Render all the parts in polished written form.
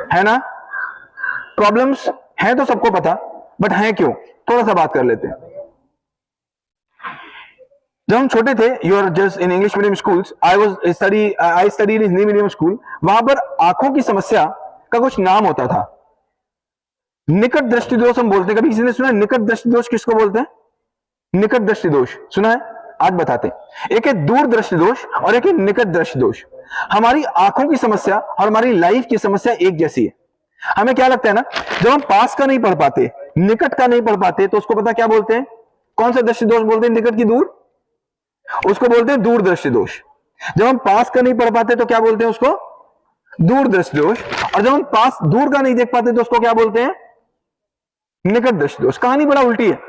है ना? प्रॉब्लम्स हैं तो सबको पता, बट हैं क्यों, थोड़ा सा बात कर लेते हैं। जब हम छोटे थे, you are just in English medium schools, I study in Hindi medium school, वहां पर आंखों की समस्या का कुछ नाम होता था, निकट दृष्टि दोष हम बोलते हैं। कभी किसी ने सुना है निकट दृष्टि दोष किसको बोलते हैं? निकट दृष्टि दोष सुना है? आज बताते हैं। एक है दूर दृष्टि दोष और एक है निकट दृष्टि दोष। हमारी आंखों की समस्या और हमारी लाइफ की समस्या एक जैसी है। हमें क्या लगता है ना, जब हम पास का नहीं पढ़ पाते, निकट का नहीं पढ़ पाते, तो उसको पता क्या बोलते हैं? कौन सा दृष्टि दोष बोलते हैं? निकट की दूर, उसको बोलते हैं दूर दृष्टि दोष। जब हम पास का नहीं पढ़ पाते तो क्या बोलते हैं उसको? दूर दृष्टि दोष। और जब हम पास दूर का नहीं देख पाते तो उसको क्या बोलते हैं? निकट दृष्टि दोष। कहानी बड़ा उल्टी है।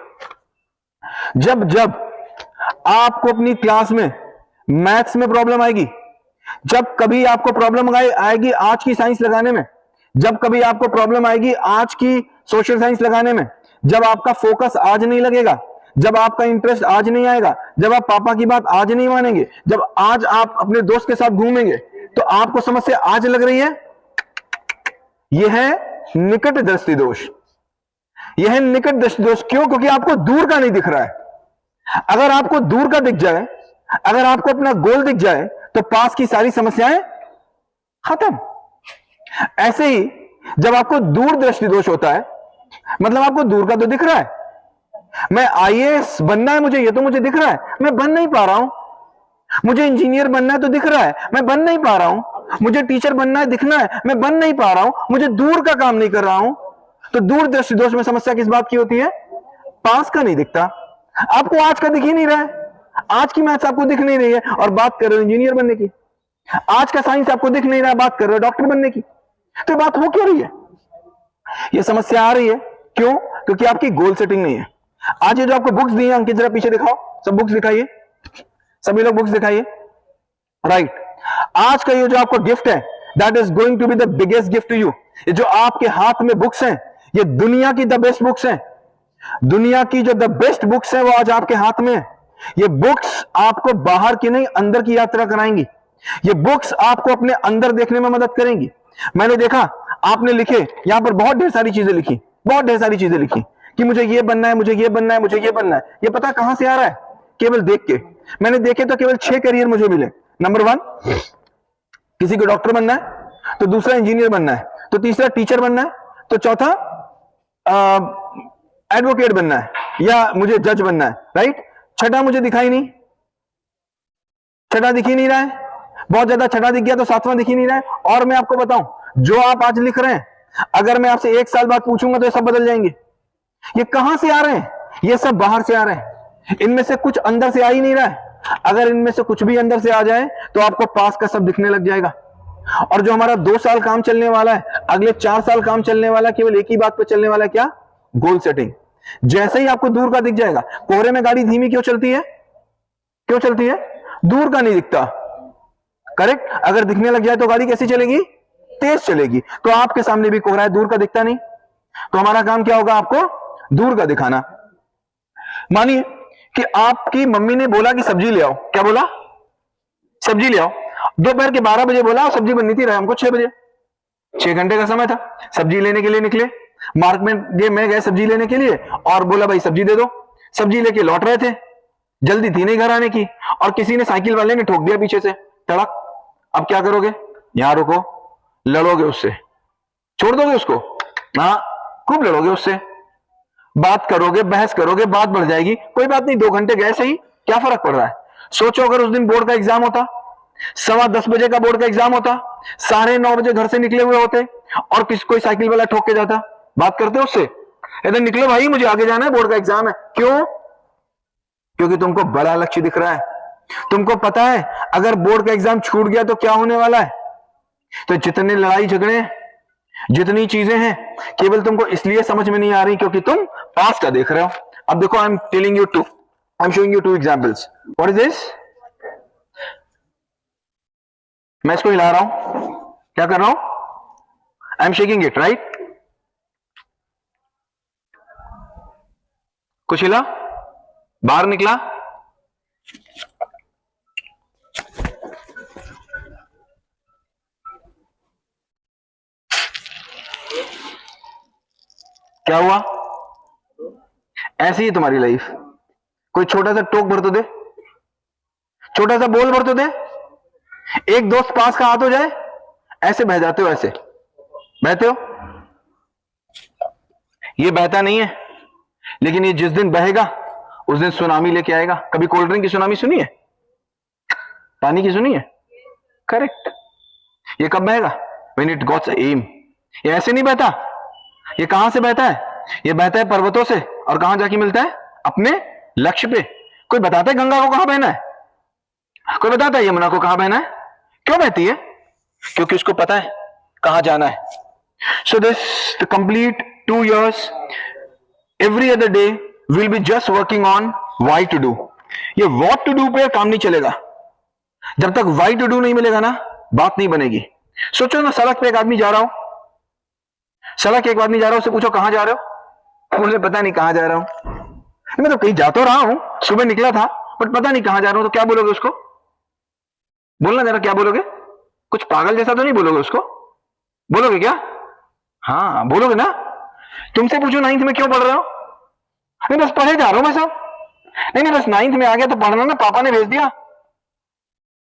जब जब आपको अपनी क्लास में मैथ्स में प्रॉब्लम आएगी, जब कभी आपको प्रॉब्लम आएगी आज की साइंस लगाने में, जब कभी आपको प्रॉब्लम आएगी आज की सोशल साइंस लगाने में, जब आपका फोकस आज नहीं लगेगा, जब आपका इंटरेस्ट आज नहीं आएगा, जब आप पापा की बात आज नहीं मानेंगे, जब आज आप अपने दोस्त के साथ घूमेंगे, तो आपको समस्या आज लग रही है। यह है निकट दृष्टि दोष। यह है निकट दृष्टि दोष। क्यों? क्योंकि आपको दूर का नहीं दिख रहा है। अगर आपको दूर का दिख जाए, अगर आपको अपना गोल दिख जाए, तो पास की सारी समस्याएं खत्म। ऐसे ही जब आपको दूर दृष्टि दोष होता है, मतलब आपको दूर का तो दिख रहा है, मैं आईएएस बनना है मुझे, ये तो मुझे दिख रहा है, मैं बन नहीं पा रहा हूं। मुझे इंजीनियर बनना है तो दिख रहा है, मैं बन नहीं पा रहा हूं। मुझे टीचर बनना है, दिखना है, मैं बन नहीं पा रहा हूं। मुझे दूर का काम नहीं कर रहा हूं। तो दूर दृष्टि दोष में समस्या किस बात की होती है? पास का नहीं दिखता। आपको आज का दिख ही नहीं रहा है, आज की मैथ्स आपको दिख नहीं रही है, और बात कर रहे हो इंजीनियर बनने की। आज का साइंस आपको दिख नहीं रहा है, बात कर रहे हो डॉक्टर बनने की। तो बात हो क्यों रही है? ये समस्या आ रही है क्यों? क्योंकि आपकी गोल सेटिंग नहीं है। आज ये जो आपको बुक्स दी है, अंकित जरा पीछे दिखाओ, सब बुक्स दिखाइए, सभी लोग बुक्स दिखाइए। राइट, आज का ये जो आपको गिफ्ट है, that is going to be the biggest gift to you. ये जो आपके हाथ में बुक्स हैं, ये दुनिया की द बेस्ट बुक्स हैं। दुनिया की जो द बेस्ट बुक्स हैं वो आज आपके हाथ में है। ये बुक्स आपको बाहर की नहीं अंदर की यात्रा कराएंगी। ये बुक्स आपको अपने अंदर देखने में मदद करेंगी। मैंने देखा आपने लिखे यहां पर बहुत ढेर सारी चीजें लिखी, बहुत ढेर सारी चीजें लिखी कि मुझे ये बनना है, मुझे ये बनना है, मुझे ये बनना है। ये पता कहां से आ रहा है? केवल देख के। मैंने देखे तो केवल 6 करियर मुझे मिले। नंबर 1, किसी को डॉक्टर बनना है, तो दूसरा इंजीनियर बनना है, तो तीसरा टीचर बनना है, तो चौथा एडवोकेट बनना है, या मुझे जज बनना है। राइट, छठा मुझे दिखाई नहीं, छठा दिख ही नहीं रहा है। बहुत ज्यादा छठा दिख गया तो सातवां दिख ही नहीं रहा है। और मैं आपको बताऊं, जो आप आज लिख रहे हैं, अगर मैं आपसे 1 साल बाद पूछूंगा तो ये सब बदल जाएंगे। ये कहां से आ रहे हैं? ये सब बाहर से आ रहे हैं। इनमें से कुछ अंदर से आ ही नहीं रहा है। अगर इनमें से कुछ भी अंदर से आ जाए तो आपको पास का सब दिखने लग जाएगा। और जो हमारा 2 साल काम चलने वाला है, अगले 4 साल काम चलने वाला, केवल एक ही बात पर चलने वाला है, क्या? Goal setting. जैसे ही आपको दूर का दिख जाएगा, कोहरे में गाड़ी धीमी क्यों चलती है? क्यों चलती है? दूर का नहीं दिखता। करेक्ट। अगर दिखने लग जाए तो गाड़ी कैसी चलेगी? तेज चलेगी। तो आपके सामने भी कोहरा है, दूर का दिखता नहीं। तो हमारा काम क्या होगा? आपको दूर का दिखाना। मानिए कि आपकी मम्मी ने बोला कि सब्जी ले आओ। क्या बोला? सब्जी ले आओ। दोपहर के 12 बजे बोला, सब्जी बननी थी, हमको 6 बजे। 6 घंटे का समय था। सब्जी लेने के लिए निकले, मार्केट में गए सब्जी लेने के लिए, और बोला भाई सब्जी दे दो। सब्जी लेके लौट रहे थे, जल्दी थी नहीं घर आने की, और किसी ने, साइकिल वाले ने ठोक दिया पीछे से, तड़क। अब क्या करोगे? यहां रुको, लड़ोगे उससे, छोड़ दोगे उसको? हाँ, खूब लड़ोगे उससे, बात करोगे, बहस करोगे, बात बढ़ जाएगी। कोई बात नहीं, 2 घंटे गए सही, क्या फर्क पड़ रहा है? सोचो अगर उस दिन बोर्ड का एग्जाम होता, 10:15 बजे का बोर्ड का एग्जाम होता, 9:30 बजे घर से निकले हुए होते, और कोई साइकिल वाला ठोक के जाता, बात करते उससे? इधर निकलो भाई, मुझे आगे जाना है, बोर्ड का एग्जाम है। क्यों? क्योंकि तुमको बड़ा लक्ष्य दिख रहा है। तुमको पता है अगर बोर्ड का एग्जाम छूट गया तो क्या होने वाला है। तो जितने लड़ाई झगड़े, जितनी चीजें हैं, केवल तुमको इसलिए समझ में नहीं आ रही क्योंकि तुम पास का देख रहे हो। अब देखो, I am showing you 2 examples. What is this? मैं इसको हिला रहा हूं, क्या कर रहा हूं? I am shaking it, right? कुछ हिला, बाहर निकला। क्या हुआ? ऐसी ही तुम्हारी लाइफ। कोई छोटा सा टोक भर तो दे, छोटा सा बोल भर तो दे, एक दोस्त पास का हाथ हो जाए, ऐसे बह जाते हो, ऐसे बहते हो। ये बहता नहीं है, लेकिन ये जिस दिन बहेगा उस दिन सुनामी लेके आएगा। कभी कोल्ड ड्रिंक की सुनामी सुनी है? पानी की सुनी है? करेक्ट। ये कब बहेगा? When it got aim। ये ऐसे नहीं बहता। ये कहां से बहता है? ये बहता है पर्वतों से, और कहां जाके मिलता है? अपने लक्ष्य पे। कोई बताता है गंगा को कहां बहना है? कोई बताता है यमुना को कहां बहना है? क्यों बहती है? क्योंकि उसको पता है कहां जाना है। So this the complete 2 years, every other day we'll be just working on why to do। ये what to do पे काम नहीं चलेगा। जब तक why to do नहीं मिलेगा ना, बात नहीं बनेगी। सोचो ना, सड़क पे एक आदमी जा रहा हो, सड़क एक आदमी जा रहा हो, उससे पूछो कहां जा रहे हो? मुझे पता नहीं कहां जा रहा हूं। मैं तो कहीं जा तो रहा हूं, सुबह निकला था, बट पता नहीं कहां जा रहा हूं। तो क्या बोलोगे उसको? बोलना जरा, क्या बोलोगे? कुछ पागल जैसा तो नहीं बोलोगे उसको? बोलोगे क्या? हाँ बोलोगे ना। तुमसे पूछो 9th में क्यों पढ़ रहे हो? नहीं बस पढ़े जा रहा हूं मैं सब। नहीं बस 9th में आ गया तो पढ़ना ना, पापा ने भेज दिया।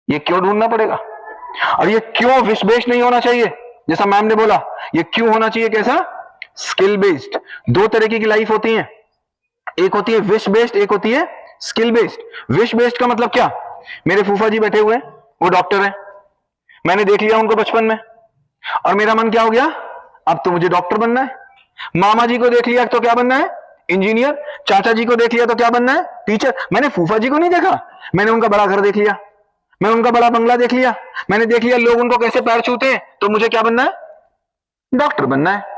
ये क्यों ढूंढना पड़ेगा? और ये क्यों विश बेस्ड नहीं होना चाहिए? जैसा मैम ने बोला, ये क्यों होना चाहिए? कैसा? Skill based. 2 तरीके की लाइफ होती है, एक होती है विश बेस्ड, एक होती है स्किल बेस्ड। विश बेस्ड का मतलब क्या? मेरे फूफा जी बैठे हुए हैं, वो डॉक्टर हैं, मैंने देख लिया उनको बचपन में, और मेरा मन क्या हो गया? अब तो मुझे डॉक्टर बनना है। मामा जी को देख लिया तो क्या बनना है? इंजीनियर। चाचा जी को देख लिया तो क्या बनना है? टीचर। मैंने फूफा जी को नहीं देखा, मैंने उनका बड़ा घर देख लिया, मैंने उनका बड़ा बंगला देख लिया, मैंने देख लिया लोग उनको कैसे पैर छूते हैं, तो मुझे क्या बनना है? डॉक्टर बनना है।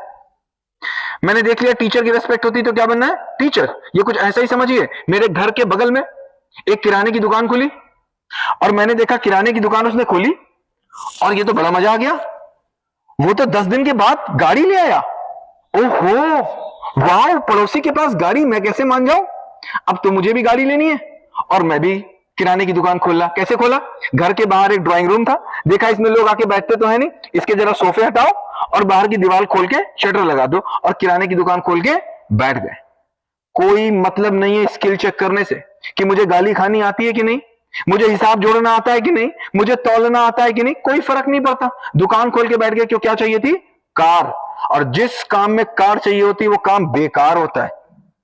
मैंने देख लिया टीचर की रिस्पेक्ट होती तो क्या बनना है? टीचर। ये कुछ ऐसा ही समझिए, मेरे घर के बगल में एक किराने की दुकान खुली, और मैंने देखा किराने की दुकान उसने खोली, और ये तो बड़ा मजा आ गया, वो तो 10 दिन के बाद गाड़ी ले आया। ओहो वाह, पड़ोसी के पास गाड़ी, मैं कैसे मान जाऊं? अब तो मुझे भी गाड़ी लेनी है, और मैं भी किराने की दुकान खोला। कैसे खोला? घर के बाहर एक ड्राइंग रूम था, देखा इसमें लोग आके बैठते तो है नहीं, इसके जरा सोफे हटाओ और बाहर की दीवार खोल के शटर लगा दो, और किराने की दुकान खोल के बैठ गए। कोई मतलब नहीं है स्किल चेक करने से कि मुझे गाली खानी आती है कि नहीं, मुझे हिसाब जोड़ना आता है कि नहीं, मुझे तौलना आता है कि नहीं, कोई फर्क नहीं पड़ता। दुकान खोल के बैठ गए। क्यों? क्या चाहिए थी? कार। और जिस काम में कार चाहिए होती है वो काम बेकार होता है।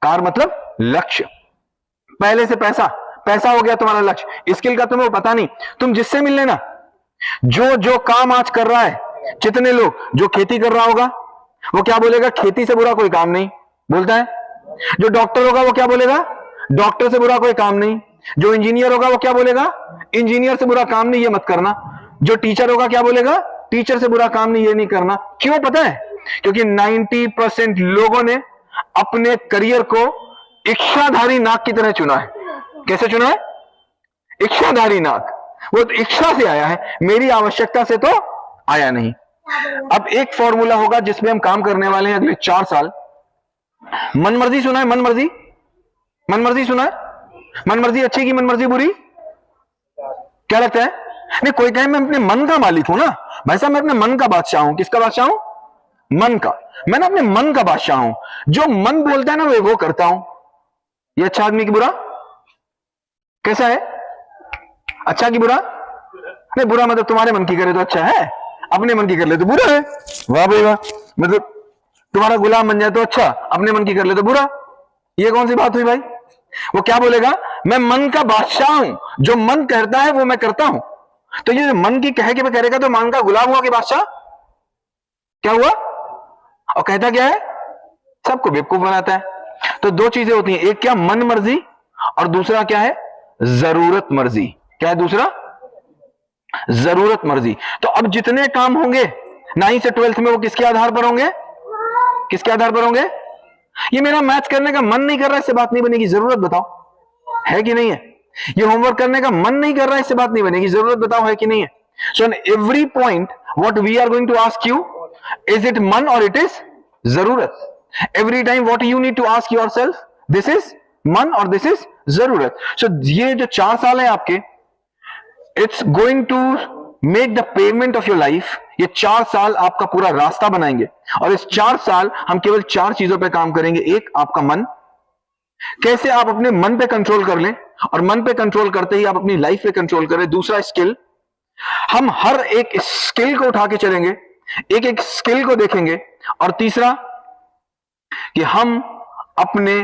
कार मतलब लक्ष्य। पहले से पैसा, पैसा हो गया तुम्हारा लक्ष्य। स्किल का तुम्हें पता नहीं, तुम जिससे मिल लेना। जो जो काम आज कर रहा है, जितने लोग, जो खेती कर रहा होगा वो क्या बोलेगा? खेती से बुरा कोई काम नहीं बोलता है। जो डॉक्टर होगा वो क्या बोलेगा? डॉक्टर से बुरा कोई काम नहीं। जो इंजीनियर होगा वो क्या बोलेगा? इंजीनियर से बुरा काम नहीं, ये मत करना। जो टीचर होगा क्या बोलेगा? टीचर से बुरा काम नहीं, ये नहीं करना। क्यों पता है? क्योंकि 90% लोगों ने अपने करियर को इच्छाधारी नाक की तरह चुना है। कैसे चुना है? इच्छाधारी नाक। वो तो इच्छा से आया है, मेरी आवश्यकता से तो आया नहीं। अब एक फॉर्मूला होगा जिसमें हम काम करने वाले हैं अगले 4 साल। मनमर्जी सुना है? मनमर्जी, मनमर्जी सुना है? मनमर्जी अच्छी की मनमर्जी बुरी? क्या लगता है? नहीं, कोई कहे मैं अपने मन का मालिक हूं ना। भाई साहब मैं अपने मन का बादशाह हूं। किसका बादशाह हूं? मन का। मैं ना अपने मन का बादशाह हूं, जो मन बोलता है ना वो करता हूं। ये अच्छा आदमी की बुरा? कैसा है? अच्छा की बुरा? नहीं, बुरा मतलब तुम्हारे मन की करे तो अच्छा है, अपने मन की कर ले तो बुरा है। वाह भाई वाह, मतलब तुम्हारा गुलाम बन जाए तो अच्छा, अपने मन की कर ले तो बुरा। ये कौन सी बात हुई भाई? वो क्या बोलेगा? मैं मन का बादशाह हूं, जो मन कहता है वो मैं करता हूं। तो ये मन की कह के मैं करेगा तो मन का गुलाम हुआ कि बादशाह? क्या हुआ? और कहता क्या है? सबको बेवकूफ बनाता है। तो 2 चीजें होती हैं, एक क्या? मन मर्जी, और दूसरा क्या है? जरूरत मर्जी। क्या है दूसरा? जरूरत मर्जी। तो अब जितने काम होंगे 9 से 12th में वो किसके आधार पर होंगे? किसके आधार पर होंगे? ये मेरा मैथ्स करने का मन नहीं कर रहा है, इससे बात नहीं बनेगी। जरूरत बताओ है कि नहीं है? ये होमवर्क करने का मन नहीं कर रहा है, इससे बात नहीं बनेगी। जरूरत बताओ है कि नहीं है? So in every point what we are going to ask you, is it मन और इट इज जरूरत? Every time what you need to ask yourself, this is मन और दिस इज जरूरत। सो ये जो 4 साल है आपके, it's going to make the payment of your life. ये 4 साल आपका पूरा रास्ता बनाएंगे और इस 4 साल हम केवल 4 चीजों पे काम करेंगे। एक, आपका मन, कैसे आप अपने मन पे कंट्रोल कर लें और मन पे कंट्रोल करते ही आप अपनी लाइफ पे कंट्रोल करें। दूसरा, स्किल, हम हर एक स्किल को उठा के चलेंगे, एक एक स्किल को देखेंगे। और तीसरा कि हम अपने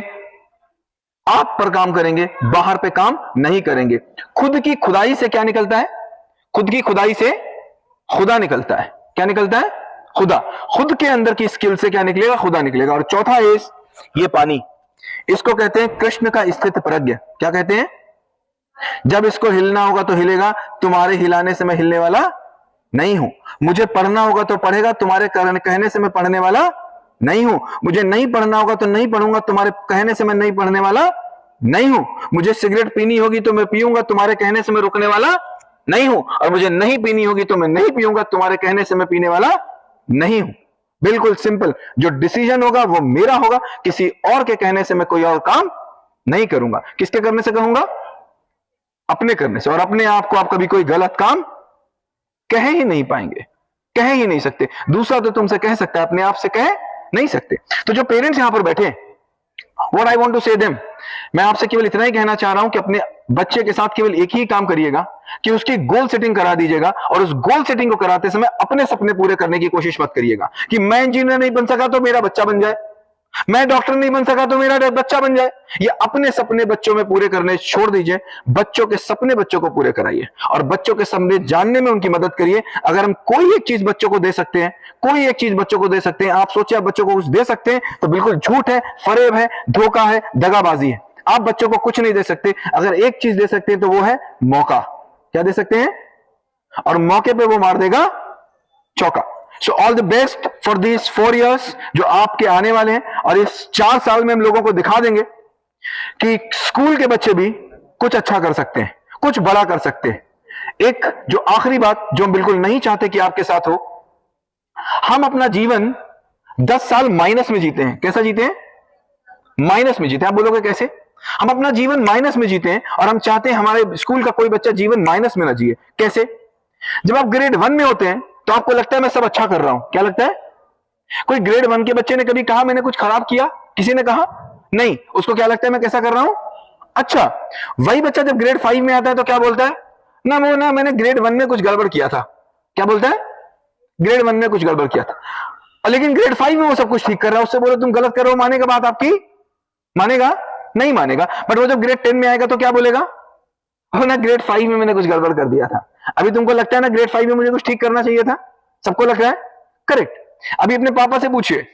आप पर काम करेंगे, बाहर पे काम नहीं करेंगे। खुद की खुदाई से क्या निकलता है? खुद की खुदाई से खुदा निकलता है। क्या निकलता है? खुदा। खुद के अंदर की स्किल से क्या निकलेगा? खुदा निकलेगा। और चौथा है ये पानी, इसको कहते हैं कृष्ण का स्थित प्रज्ञ। क्या कहते हैं? जब इसको हिलना होगा तो हिलेगा, तुम्हारे हिलाने से मैं हिलने वाला नहीं हूं। मुझे पढ़ना होगा तो पढ़ेगा, तुम्हारे कहने से मैं पढ़ने वाला नहीं हूं। मुझे नहीं पढ़ना होगा तो नहीं पढ़ूंगा, तुम्हारे कहने से मैं नहीं पढ़ने वाला नहीं हूं। मुझे सिगरेट पीनी होगी तो मैं पीऊंगा, तुम्हारे कहने से मैं रुकने वाला नहीं हूं। और मुझे नहीं पीनी होगी तो मैं नहीं पीऊंगा, तुम्हारे कहने से मैं पीने वाला नहीं हूं। बिल्कुल सिंपल। जो डिसीजन होगा वो मेरा होगा, किसी और के कहने से मैं कोई और काम नहीं करूंगा। किसके करने से करूंगा? अपने करने से। और अपने आप को आप कभी कोई गलत काम कह ही नहीं पाएंगे, कह ही नहीं सकते। दूसरा तो तुमसे कह सकता है, अपने आप से कह नहीं सकते। तो जो पेरेंट्स यहां पर बैठे, व्हाट आई वांट टू से देम, मैं आपसे केवल इतना ही कहना चाह रहा हूं कि अपने बच्चे के साथ केवल एक ही काम करिएगा कि उसकी गोल सेटिंग करा दीजिएगा। और उस गोल सेटिंग को कराते समय अपने सपने पूरे करने की कोशिश मत करिएगा कि मैं इंजीनियर नहीं बन सका तो मेरा बच्चा बन जाए, मैं डॉक्टर नहीं बन सका तो मेरा बच्चा बन जाए। ये अपने सपने बच्चों में पूरे करने छोड़ दीजिए। बच्चों के सपने बच्चों को पूरे कराइए और बच्चों के सपने जानने में उनकी मदद करिए। अगर हम कोई एक चीज बच्चों को दे सकते हैं, कोई एक चीज बच्चों को दे सकते हैं, आप सोचिए आप बच्चों को कुछ दे सकते हैं, तो बिल्कुल झूठ है, फरेब है, धोखा है, दगाबाजी है। आप बच्चों को कुछ नहीं दे सकते। अगर एक चीज दे सकते हैं तो वो है मौका। क्या दे सकते हैं? और मौके पे वो मार देगा चौका। So all the best for this 4 years जो आपके आने वाले हैं। और इस 4 साल में हम लोगों को दिखा देंगे कि स्कूल के बच्चे भी कुछ अच्छा कर सकते हैं, कुछ बड़ा कर सकते हैं। एक जो आखिरी बात जो हम बिल्कुल नहीं चाहते कि आपके साथ हो, हम अपना जीवन 10 साल माइनस में जीते हैं। कैसा जीते हैं? माइनस में जीते हैं। आप बोलोगे कैसे? हम अपना जीवन माइनस में जीते हैं और हम चाहते हैं हमारे स्कूल का कोई बच्चा जीवन माइनस में ना जिए। कैसे? जब आप ग्रेड 1 में होते हैं तो आपको लगता है मैं सब अच्छा कर रहा हूं। क्या लगता है? कोई ग्रेड 1 के बच्चे ने कभी कहा मैंने कुछ खराब किया? किसी ने कहा? नहीं। उसको क्या लगता है मैं कैसा कर रहा हूं? अच्छा। वही बच्चा जब ग्रेड 5 में आता है तो क्या बोलता है? ना वो ना मैंने ग्रेड 1 में कुछ गड़बड़ किया था। क्या बोलता है? ग्रेड 1 में कुछ गड़बड़ किया था। लेकिन ग्रेड 5 में वो सब कुछ ठीक कर रहा है। उससे बोलो तुम गलत कर रहे हो, मानेगा बात आपकी? मानेगा? नहीं मानेगा। बट वो जब ग्रेड 10 में आएगा तो क्या बोलेगा? हो ना ग्रेड 5 में मैंने कुछ गड़बड़ कर दिया था। अभी तुमको लगता है ना ग्रेड 5 में मुझे कुछ ठीक करना चाहिए था? सबको लग रहा है? करेक्ट। अभी अपने पापा से पूछिए,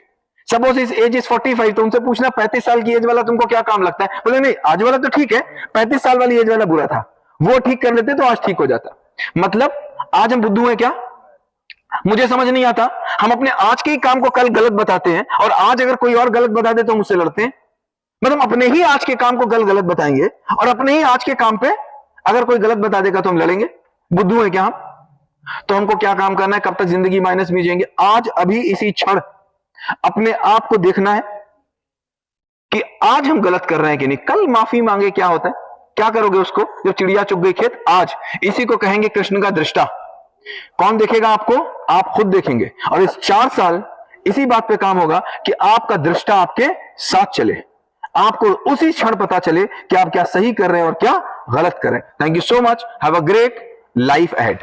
सपोज इस एज इज 45, तो उनसे पूछना 35 साल की एज वाला तुमको क्या काम लगता है? बोले नहीं आज वाला तो ठीक है, 35 साल वाली एज वाला बुरा था, वो ठीक कर लेते तो आज ठीक हो जाता। मतलब आज हम बुद्धू हैं क्या? मुझे समझ नहीं आता। हम अपने आज के ही काम को कल गलत बताते हैं और आज अगर कोई और गलत बता दे तो मुझसे लड़ते हैं। मतलब अपने ही आज के काम को कल गलत बताएंगे और अपने ही आज के काम पे अगर कोई गलत बता देगा तो हम लड़ेंगे। बुद्धू है क्या हम? तो हमको क्या काम करना है? कब तक जिंदगी माइनस में जिएंगे? आज अभी इसी क्षण अपने आप को देखना है कि आज हम गलत कर रहे हैं कि नहीं। कल माफी मांगे क्या होता है? क्या करोगे उसको जब चिड़िया चुग गई खेत? आज इसी को कहेंगे कृष्ण का दृष्टा। कौन देखेगा आपको? आप खुद देखेंगे। और इस 4 साल इसी बात पे काम होगा कि आपका दृष्टा आपके साथ चले, आपको उसी क्षण पता चले कि आप क्या सही कर रहे हैं और क्या गलत कर रहे हैं। Thank you so much. Have a great life ahead.